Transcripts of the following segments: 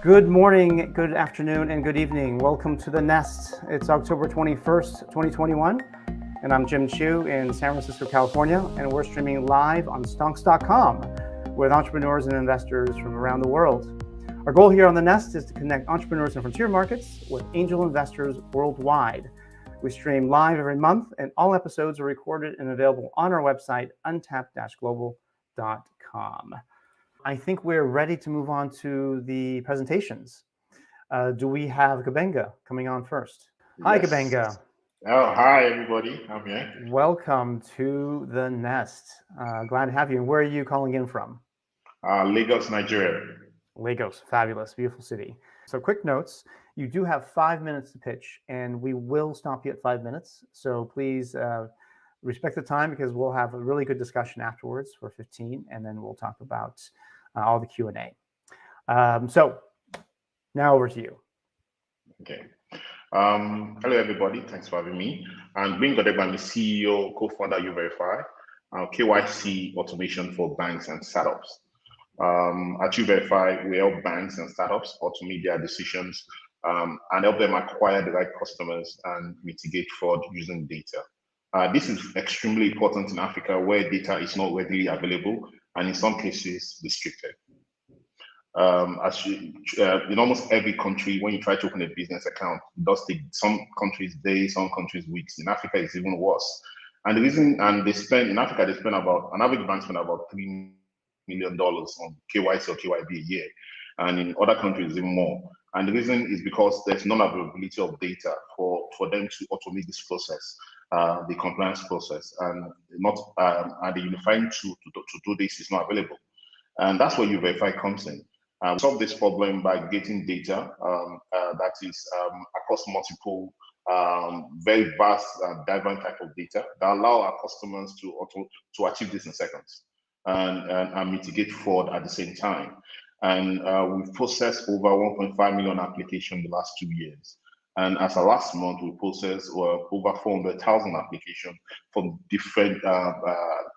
Good morning, good afternoon, and good evening. Welcome to The Nest. It's October 21st, 2021, and I'm Jim Chu in San Francisco, California, and we're streaming live on Stonks.com with entrepreneurs and investors from around the world. Our goal here on The Nest is to connect entrepreneurs in frontier markets with angel investors worldwide. We stream live every month, and all episodes are recorded and available on our website, untapped-global.com. I think we're ready to move on to the presentations. Do we have Gbenga coming on first? Hi, Yes. Gbenga. Oh, hi, everybody. I'm here. Welcome to The Nest. Glad to have you. And where are you calling in from? Lagos, Nigeria. Lagos, fabulous, beautiful city. So, quick notes, you do have 5 minutes to pitch, and we will stop you at 5 minutes. So, please respect the time because we'll have a really good discussion afterwards for 15, and then we'll talk about all the Q&A. So, now over to you. Okay. Hello, everybody. Thanks for having me. I'm Gbenga, Odegbami, CEO, co-founder Youverify, KYC automation for banks and startups. At Youverify, we help banks and startups automate their decisions and help them acquire the right customers and mitigate fraud using data. This is extremely important in Africa where data is not readily available and in some cases restricted. In almost every country, when you try to open a business account, it does take some countries days, some countries weeks. In Africa, it's even worse. And the reason, and they spend in Africa, they spend about an average bank spend about $3 million on KYC or KYB a year, and in other countries even more. And the reason is because there's non-availability of data for them to automate this process, the compliance process, and not and the unifying tool to do this is not available. And that's where Youverify comes in. We solve this problem by getting data that is across multiple, very vast, diverse type of data that allow our customers to achieve this in seconds and mitigate fraud at the same time. And we've processed over 1.5 million applications in the last 2 years. And as of last month, we processed over 400,000 applications from different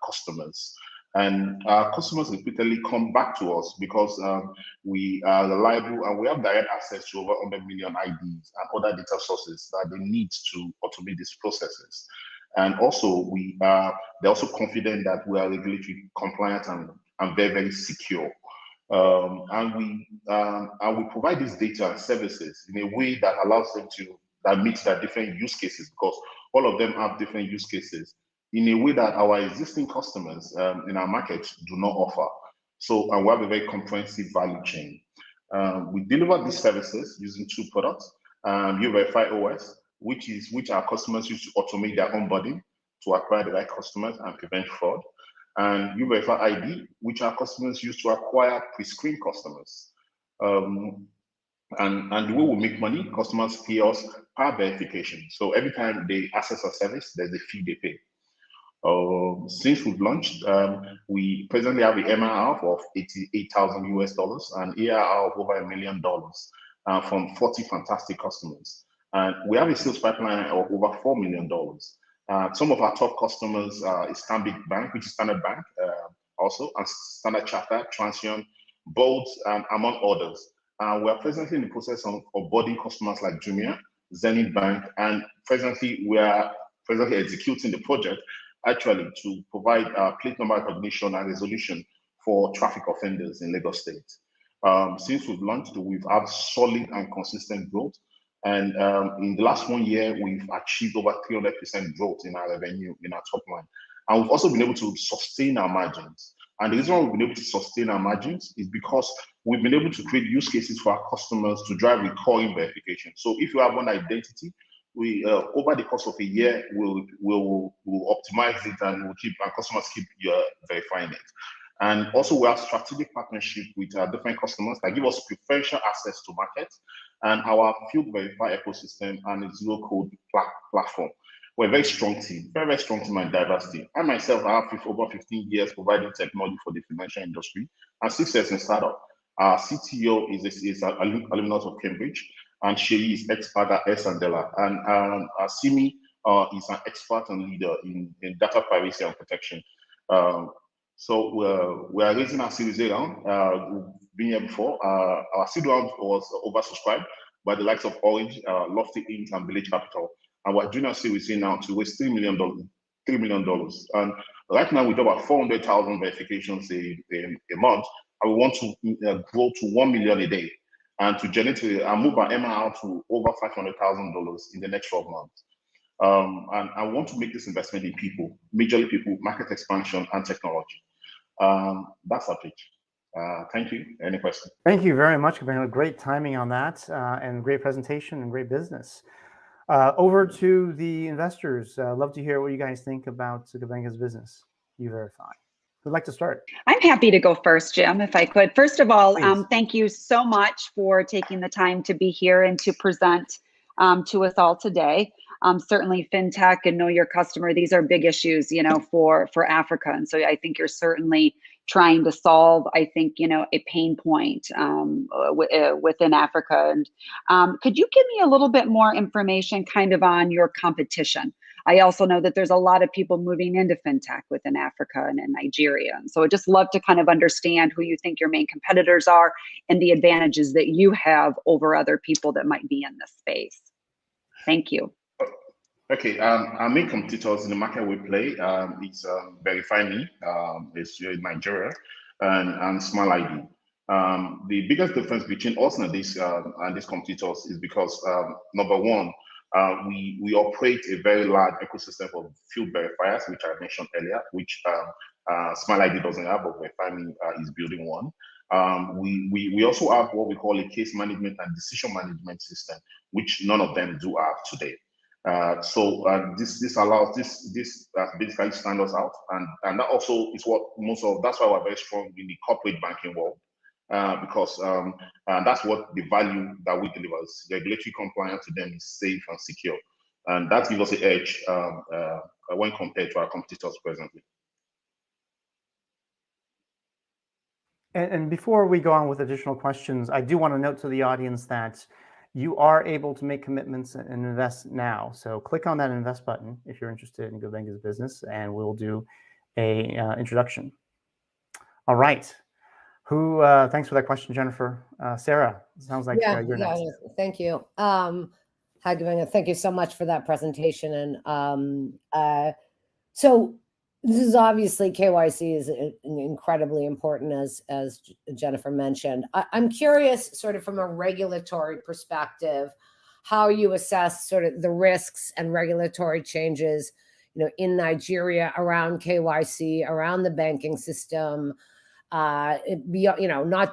customers. And our customers repeatedly come back to us because we are reliable and we have direct access to over 100 million IDs and other data sources that they need to automate these processes. And also, they're also confident that we are regulatory compliant and very, very secure. And we provide these data and services in a way that allows them that meets their different use cases because all of them have different use cases in a way that our existing customers in our market do not offer. So, and we have a very comprehensive value chain. We deliver these services using two products, Youverify OS, which our customers use to automate their onboarding to acquire the right customers and prevent fraud, and Youverify ID, which our customers use to acquire pre-screened customers. And the way we make money, customers pay us per verification. So every time they access our service, there's a fee they pay. Since we've launched, we presently have an MRR of 88,000 US dollars and ARR of over $1 million from 40 fantastic customers. And we have a sales pipeline of over $4 million. Some of our top customers is Stanbic Bank, which is Standard Bank, also, and Standard Chartered, Transion, Bolt, among others. We are presently in the process of onboarding customers like Jumia, Zenith Bank, and presently we are executing the project actually to provide plate number recognition and resolution for traffic offenders in Lagos State. Since we've launched, we've had solid and consistent growth. And in the last 1 year, we've achieved over 300% growth in our revenue, in our top line. And we've also been able to sustain our margins. And the reason why we've been able to sustain our margins is because we've been able to create use cases for our customers to drive recurring verification. So if you have one identity, we over the course of a year we'll optimize it and we'll keep our customers keep verifying it. And also we have strategic partnership with different customers that give us preferential access to markets and our field verify ecosystem and a zero code platform. We're a very strong team, very, very strong team and diverse team. I myself I have over 15 years providing technology for the financial industry and 6 years in startup. Our CTO is an alumnus of Cambridge, and Sherry is expert at Sandela. And Simi is an expert and leader in data privacy and protection. So we are raising our Series A round. We've been here before. Our seed round was oversubscribed by the likes of Orange, Lofty Inc., and Village Capital. And we're doing our Series A now to raise $3 million. And right now, we do about 400,000 verifications a month. And we want to grow to 1 million a day and to generate and move our MRR to over $500,000 in the next 12 months. And I want to make this investment in people, majorly people, market expansion, and technology. That's our pitch. Thank you. Any questions? Thank you very much, Gbenga. Great timing on that, and great presentation and great business. Over to the investors. Love to hear what you guys think about Gbenga's business, Youverify. Who'd like to start? I'm happy to go first, Jim, if I could. First of all, thank you so much for taking the time to be here and to present to us all today. Certainly fintech and know your customer, these are big issues, for Africa. And so I think you're certainly trying to solve, I think, a pain point within Africa. And could you give me a little bit more information kind of on your competition? I also know that there's a lot of people moving into fintech within Africa and in Nigeria. And so I'd just love to kind of understand who you think your main competitors are and the advantages that you have over other people that might be in this space. Thank you. Okay, our main competitors in the market we play is Verify Me, it's in Nigeria, and Smile ID. The biggest difference between us and these competitors is because number one, we operate a very large ecosystem of field verifiers, which I mentioned earlier, which Smile ID doesn't have, but Verify Me is building one. We also have what we call a case management and decision management system, which none of them do have today. So this allows this basically stand us out, and that also is what that's why we're very strong in the corporate banking world, because that's what the value that we deliver is. Regulatory compliance to them is safe and secure, and that gives us an edge when compared to our competitors presently. And before we go on with additional questions, I do want to note to the audience that you are able to make commitments and invest now. So click on that invest button if you're interested in Gbenga's business, and we'll do a introduction. All right. Thanks for that question, Jennifer. Sarah, sounds like you're next. Thank you. Hi, Gbenga. Thank you so much for that presentation. And so this is obviously KYC is incredibly important, as Jennifer mentioned. I'm curious, sort of from a regulatory perspective, how you assess sort of the risks and regulatory changes, in Nigeria around KYC, around the banking system. Not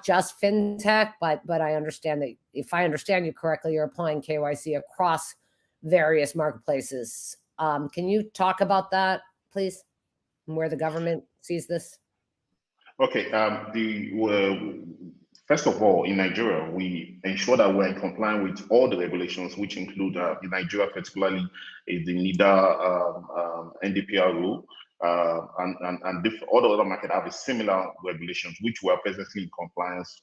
just fintech, but I understand that, if I understand you correctly, you're applying KYC across various marketplaces. Can you talk about that, please? Where the government sees this? Okay. First of all, in Nigeria, we ensure that we're in compliance with all the regulations, which include in Nigeria particularly is the NIDA NDPR rule, and all the other markets have a similar regulations, which we are presently in compliance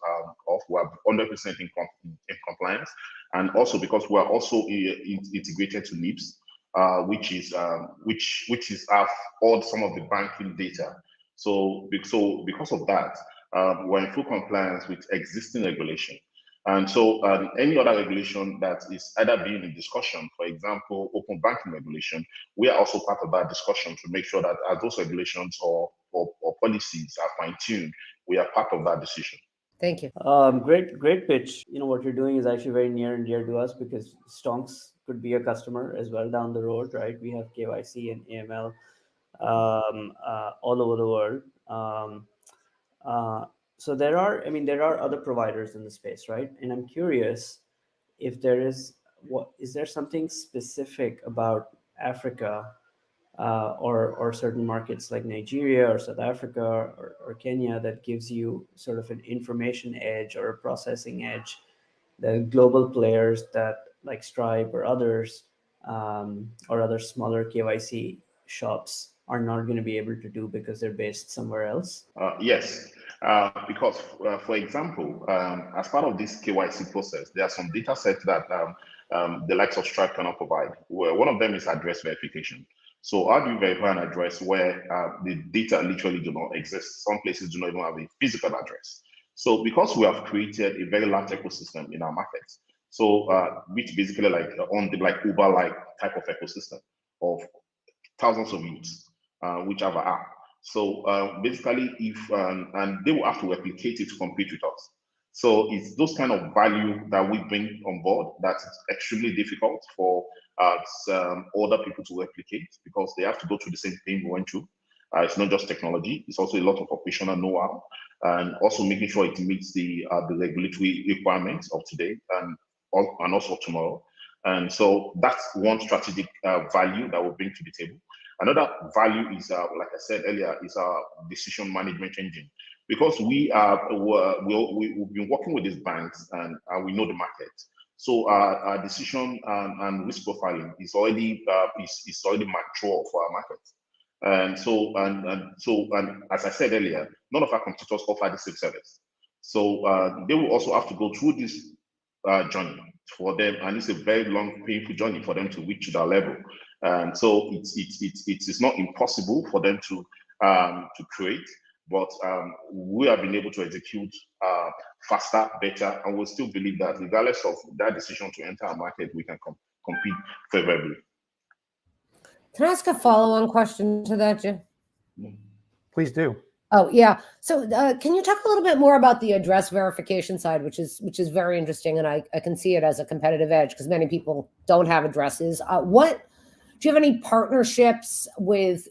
of. We are 100% in compliance, and also because we are also integrated to NIPS. Which is have all some of the banking data. So because of that, we're in full compliance with existing regulation. And so any other regulation that is either being in discussion, for example, open banking regulation, we are also part of that discussion to make sure that as those regulations or policies are fine-tuned, we are part of that decision. Thank you. Great pitch. What you're doing is actually very near and dear to us, because Stonks could be a customer as well down the road, right? We have KYC and AML all over the world. So there are other providers in the space, right? And I'm curious if is there something specific about Africa or certain markets like Nigeria or South Africa or Kenya that gives you sort of an information edge or a processing edge that global players that like Stripe or others or other smaller KYC shops are not going to be able to do because they're based somewhere else? Yes, because for example, as part of this KYC process, there are some data sets that the likes of Stripe cannot provide. Well, one of them is address verification. So how do you verify an address where the data literally do not exist? Some places do not even have a physical address. So because we have created a very large ecosystem in our markets, so which basically like on the like Uber-like type of ecosystem of thousands of youths which have an app. So basically, if and they will have to replicate it to compete with us. So it's those kind of value that we bring on board that's extremely difficult for other people to replicate because they have to go through the same thing we went through. It's not just technology; it's also a lot of operational know-how, and also making sure it meets the regulatory requirements of today and also tomorrow. And so that's one strategic value that we bring to the table. Another value is, like I said earlier, is our decision management engine. Because we've been working with these banks and we know the market. So our decision and risk profiling is already mature for our market. And so as I said earlier, none of our competitors offer the same service. So they will also have to go through this journey for them, and it's a very long, painful journey for them to reach that level. And so it's not impossible for them to create, but we have been able to execute faster, better, and we still believe that regardless of that decision to enter a market, we can compete favorably. Can I ask a follow-on question to that, Jim? Please do. Oh, yeah. So can you talk a little bit more about the address verification side, which is very interesting, and I can see it as a competitive edge because many people don't have addresses. Do you have any partnerships with,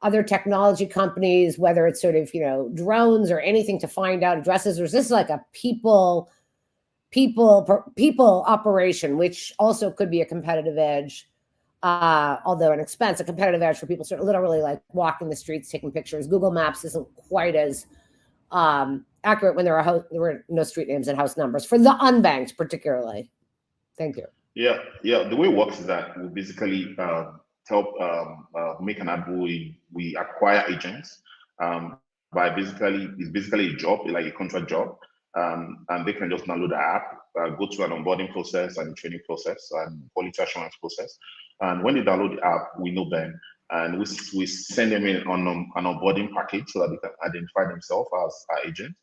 other technology companies, whether it's sort of, drones or anything to find out addresses, or is this like a people operation, which also could be a competitive edge? Although an expense, a competitive edge for people sort of literally like walking the streets, taking pictures. Google Maps isn't quite as accurate when there were no street names and house numbers for the unbanked, particularly. Thank you. Yeah. The way it works is that we basically help make an app. We acquire agents by it's basically a job, like a contract job, and they can just download the app, go through an onboarding process and a training process and quality assurance process. And when they download the app, we know them, and we send them in on an onboarding package so that they can identify themselves as our agent.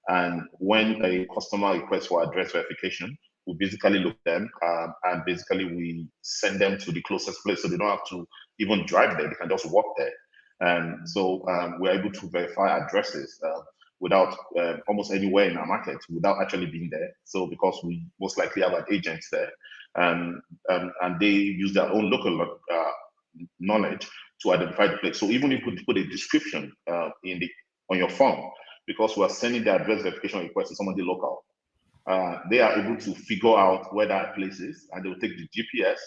And when a customer requests for address verification, we basically look at them and basically we send them to the closest place, so they don't have to even drive there; they can just walk there. And so we're able to verify addresses without almost anywhere in our market without actually being there. So because we most likely have an agent there, and they use their own local knowledge to identify the place. So even if you put a description on your phone, because we are sending the address verification request to somebody local, they are able to figure out where that place is, and they'll take the GPS,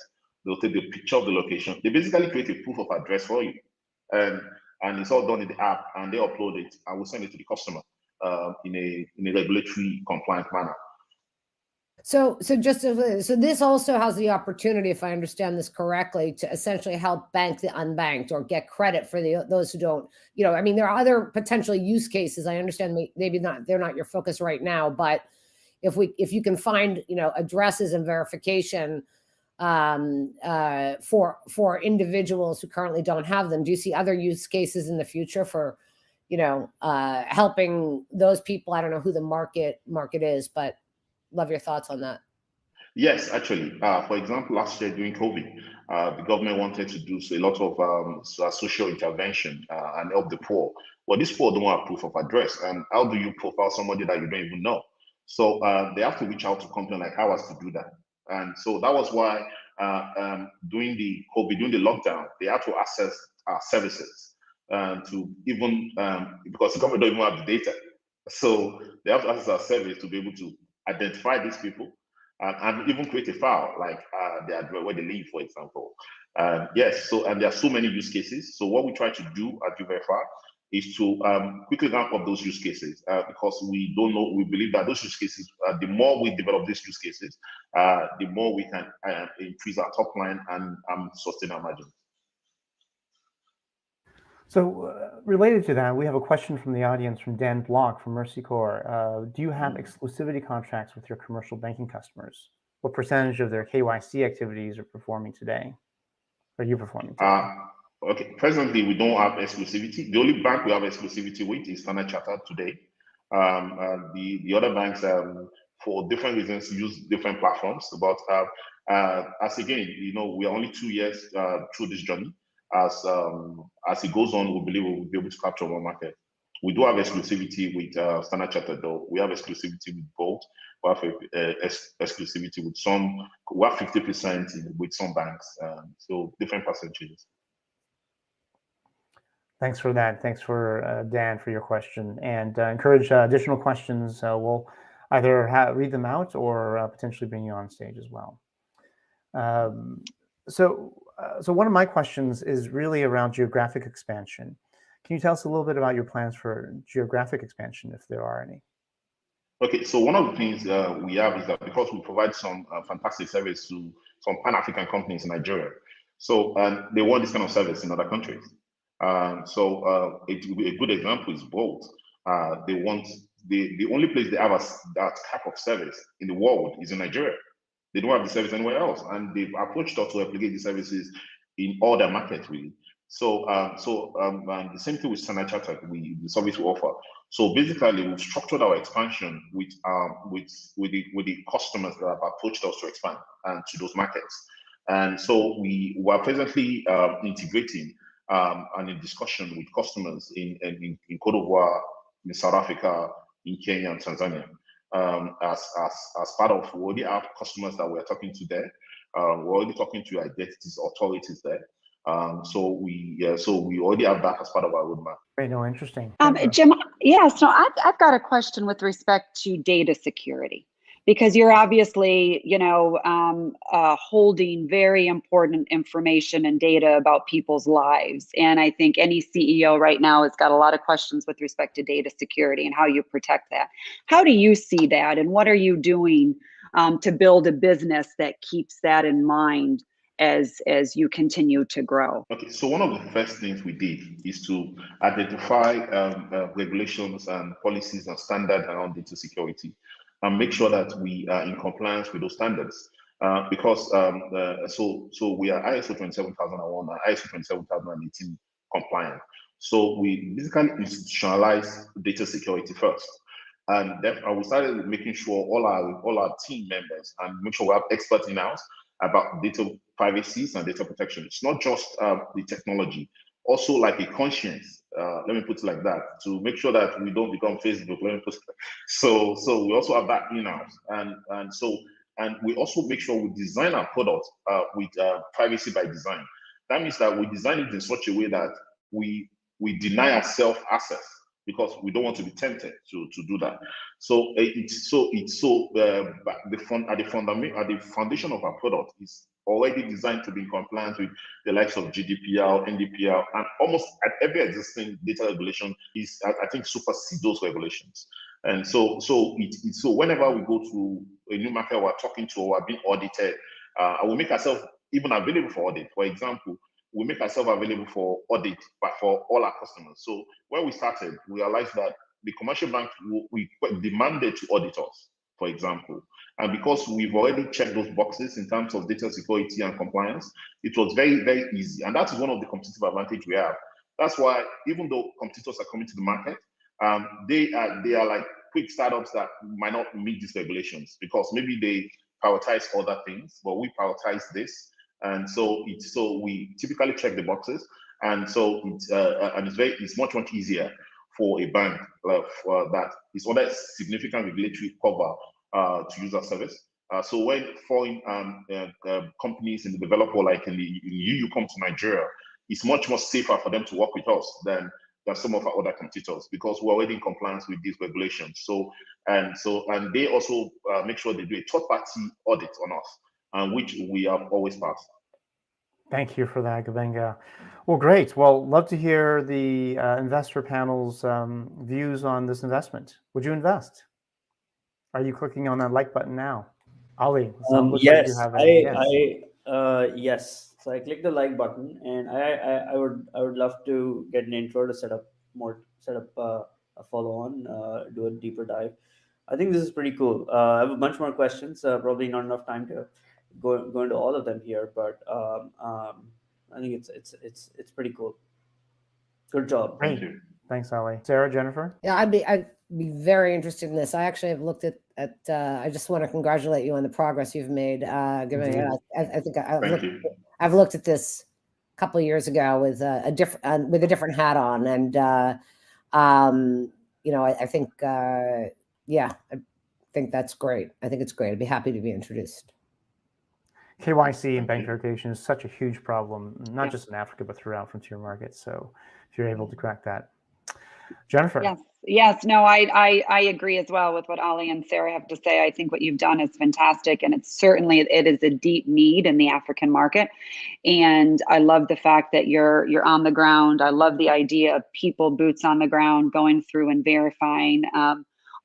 they'll take the picture of the location. They basically create a proof of address for you, and it's all done in the app, and they upload it, and we'll send it to the customer in a regulatory compliant manner. So this also has the opportunity, if I understand this correctly, to essentially help bank the unbanked or get credit for those who don't. I mean, there are other potential use cases. I understand maybe they're not your focus right now, but if you can find addresses and verification for individuals who currently don't have them, do you see other use cases in the future for helping those people? I don't know who the market is, but love your thoughts on that. Yes, actually. For example, last year during COVID, the government wanted to do a lot of social intervention and help the poor. Well, these poor don't have proof of address, and how do you profile somebody that you don't even know? So they have to reach out to companies like ours to do that. And so that was why during the COVID, during the lockdown, they had to access our services to even because the government don't even have the data. So they have to access our service to be able to identify these people and even create a file like the address where they live, for example. Yes, so and there are so many use cases. So what we try to do at Youverify is to quickly ramp up those use cases because we believe that those use cases, the more we develop these use cases, the more we can increase our top line and sustain our margins. So related to that, we have a question from the audience from Dan Block from Mercy Corps. Do you have exclusivity contracts with your commercial banking customers? What percentage of their KYC activities are performing today? are you performing today? Okay, presently we don't have exclusivity. The only bank we have exclusivity with is Standard Chartered today. The other banks, for different reasons, use different platforms. But as again, we are only 2 years through this journey. As it goes on, we believe we will be able to capture more market. We do have exclusivity with Standard Chartered, though. We have exclusivity with both. We have exclusivity with some. We have 50% with some banks. So different percentages. Thanks for that. Thanks for Dan for your question, and encourage additional questions. We'll either read them out or potentially bring you on stage as well. So one of my questions is really around geographic expansion. Can you tell us a little bit about your plans for geographic expansion, if there are any? Okay, so one of the things we have is that because we provide some fantastic service to some Pan-African companies in Nigeria, so they want this kind of service in other countries. So a good example is Bolt. They want the only place they have that type of service in the world is in Nigeria. They don't have the service anywhere else, and they've approached us to replicate the services in all their markets, really. So the same thing with Standard Chartered, the service we offer. So basically, we've structured our expansion with the customers that have approached us to expand to those markets. And so we are presently integrating and in discussion with customers in Cote d'Ivoire, in South Africa, in Kenya, and Tanzania. As part of, we already have customers that we're talking to there. We're already talking to identities authorities there. So we already have that as part of our roadmap. Great, no, interesting. Jim, yes, no, I've got a question with respect to data security, because you're obviously, holding very important information and data about people's lives. And I think any CEO right now has got a lot of questions with respect to data security and how you protect that. How do you see that? And what are you doing to build a business that keeps that in mind as you continue to grow? Okay, so one of the first things we did is to identify regulations and policies and standards around data security, and make sure that we are in compliance with those standards. Because so we are ISO 27001 and ISO 27018 compliant. So we basically institutionalize data security first. And then we started making sure all our team members, and make sure we have experts in-house about data privacy and data protection. It's not just the technology, also like a conscience. Let me put it like that, to make sure that we don't become Facebook. Let me put it like. So we also have that in-house, and we also make sure we design our products with privacy by design. That means that we design it in such a way that we deny ourselves access, because we don't want to be tempted to do that. So at the foundation of our product is already designed to be in compliance with the likes of GDPR, NDPR, and almost at every existing data regulation is, I think, supersede those regulations. And so whenever we go to a new market we're talking to or are being audited, I will make ourselves even available for audit. For example, we make ourselves available for audit, but for all our customers. So when we started, we realized that the commercial bank we demanded to audit us, for example. And because we've already checked those boxes in terms of data security and compliance, it was very, very easy. And that's one of the competitive advantage we have. That's why even though competitors are coming to the market, they are like quick startups that might not meet these regulations, because maybe they prioritize other things, but we prioritize this. And so we typically check the boxes, and so it's much easier for a bank that is under significant regulatory cover to use our service. So when foreign companies in the developer, like in the EU, come to Nigeria, it's much more safer for them to work with us than some of our other competitors, because we're already in compliance with these regulations. And they also make sure they do a third-party audit on us, which we have always passed. Thank you for that, Gbenga. Well, great. Well, love to hear the investor panel's views on this investment. Would you invest? Are you clicking on that like button now? Ali, yes, yes. So I clicked the like button, and I would love to get an intro to set up a follow on, do a deeper dive. I think this is pretty cool. I have a bunch more questions. Probably not enough time to go into all of them here, but I think it's pretty cool. Good job. Thank you. Thanks, Ali. Sarah, Jennifer? Yeah, I'd be very interested in this. I actually have looked at I just want to congratulate you on the progress you've made. Gbenga. I think I've looked at this a couple of years ago with a different hat on, and I think I think that's great. I think it's great. I'd be happy to be introduced. KYC and bank verification is such a huge problem, not just in Africa, but throughout frontier markets. So if you're able to crack that. Jennifer. Yes. No, I agree as well with what Ali and Sarah have to say. I think what you've done is fantastic, and it is a deep need in the African market. And I love the fact that you're on the ground. I love the idea of people, boots on the ground, going through and verifying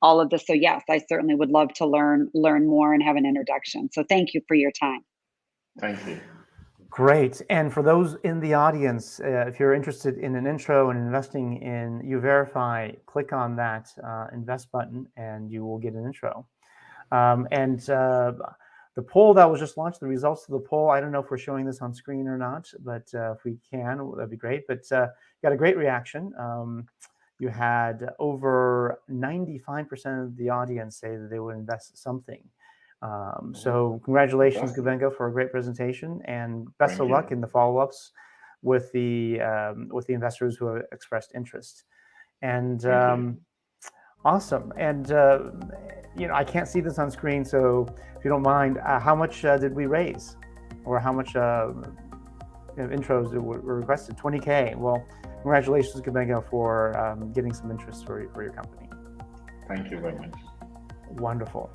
all of this. So yes, I certainly would love to learn more and have an introduction. So thank you for your time. Thank you. Great. And for those in the audience, if you're interested in an intro and investing in Youverify, click on that invest button and you will get an intro. The poll that was just launched, the results of the poll, I don't know if we're showing this on screen or not, but if we can, that'd be great. But got a great reaction. You had over 95% of the audience say that they would invest something. So congratulations, Gbenga, for a great presentation, and best of luck in the follow-ups with the investors who have expressed interest. And awesome. And I can't see this on screen, so if you don't mind, how much did we raise, or how much intros were requested? 20K. Well, congratulations, Gbenga, for getting some interest for your company. Thank you very much. Wonderful.